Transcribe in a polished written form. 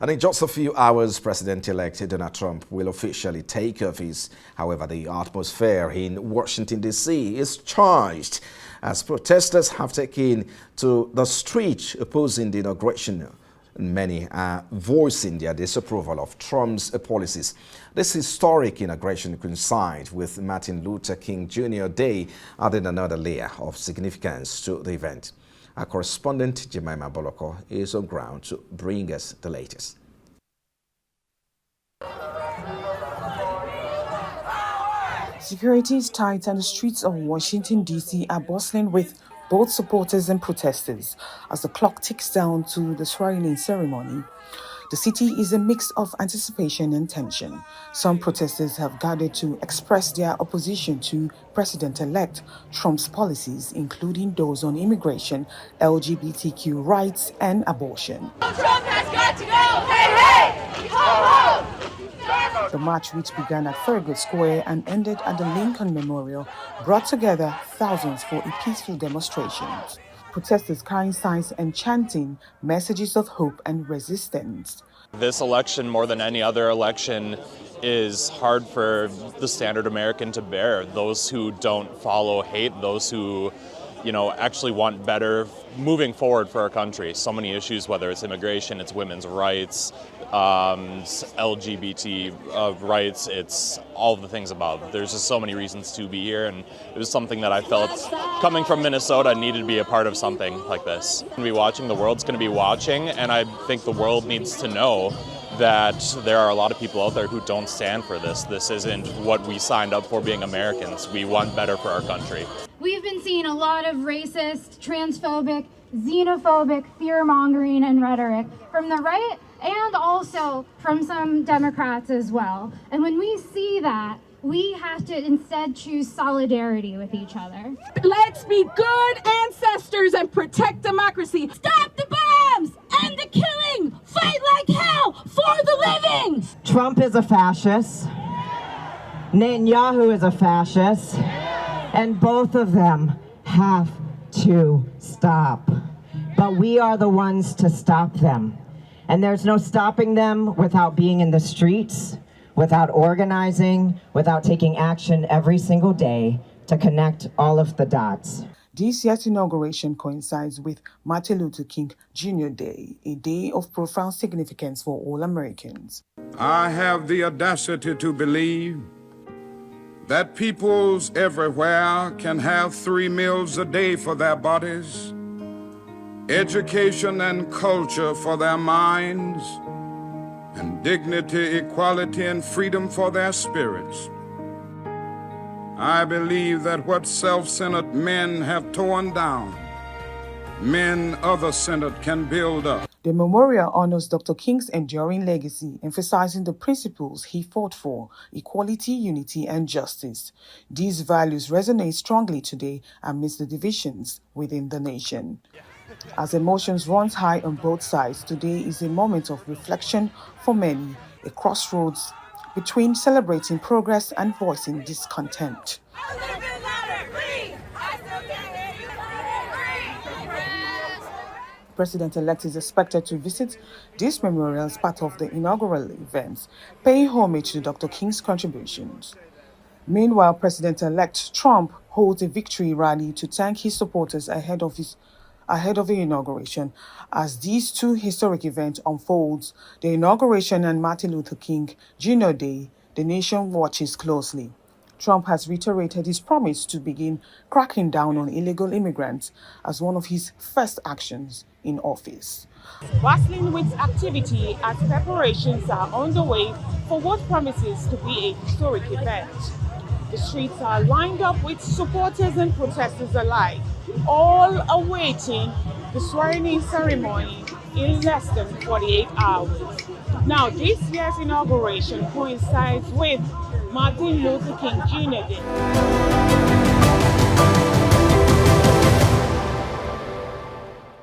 And in just a few hours, President-elect Donald Trump will officially take office. However, the atmosphere in Washington, D.C. is charged as protesters have taken to the street opposing the inauguration. Many are voicing their disapproval of Trump's policies. This historic inauguration coincides with Martin Luther King Jr. Day, adding another layer of significance to the event. Our correspondent, Jemima Boloko, is on ground to bring us the latest. Security is tight and the streets of Washington, D.C. are bustling with both supporters and protesters as the clock ticks down to the swearing-in ceremony. The city is a mix of anticipation and tension. Some protesters have gathered to express their opposition to President-elect Trump's policies, including those on immigration, LGBTQ rights, and abortion. Trump has got to go! Hey, hey! Ho, ho! The march, which began at Farragut Square and ended at the Lincoln Memorial, brought together thousands for a peaceful demonstration. Protesters carrying signs and chanting messages of hope and resistance. This election, more than any other election, is hard for the standard American to bear. Those who don't follow hate, those who, actually want better moving forward for our country. So many issues, whether it's immigration, it's women's rights, LGBT rights, it's all the things above. There's just so many reasons to be here, and it was something that I felt, coming from Minnesota, needed to be a part of something like this. The world's going to be watching, and I think the world needs to know that there are a lot of people out there who don't stand for this. This isn't what we signed up for being Americans. We want better for our country. We've been seeing a lot of racist, transphobic, xenophobic fear-mongering and rhetoric from the right and also from some Democrats as well. And when we see that, we have to instead choose solidarity with each other. Let's be good ancestors and protect democracy. Stop the bombs! End the killing! Fight like hell for the living! Trump is a fascist. Netanyahu is a fascist. And both of them have to stop. But we are the ones to stop them. And there's no stopping them without being in the streets, without organizing, without taking action every single day to connect all of the dots. This year's inauguration coincides with Martin Luther King Jr. Day, a day of profound significance for all Americans. I have the audacity to believe that peoples everywhere can have 3 meals a day for their bodies, education and culture for their minds, and dignity, equality, and freedom for their spirits. I believe that what self-centered men have torn down, men other-centered can build up. The memorial honors Dr. King's enduring legacy, emphasizing the principles he fought for: equality, unity, and justice. These values resonate strongly today amidst the divisions within the nation. As emotions run high on both sides, today is a moment of reflection for many, a crossroads between celebrating progress and voicing discontent. President-elect is expected to visit this memorial as part of the inaugural events, paying homage to Dr. King's contributions. Meanwhile, President-elect Trump holds a victory rally to thank his supporters ahead of the inauguration. As these two historic events unfolds, the inauguration and Martin Luther King Jr. Day, the nation watches closely. Trump has reiterated his promise to begin cracking down on illegal immigrants as one of his first actions in office. Bustling with activity as preparations are underway for what promises to be a historic event. The streets are lined up with supporters and protesters alike, all awaiting the swearing-in ceremony in less than 48 hours. Now, this year's inauguration coincides with Martin Luther King Jr. Day.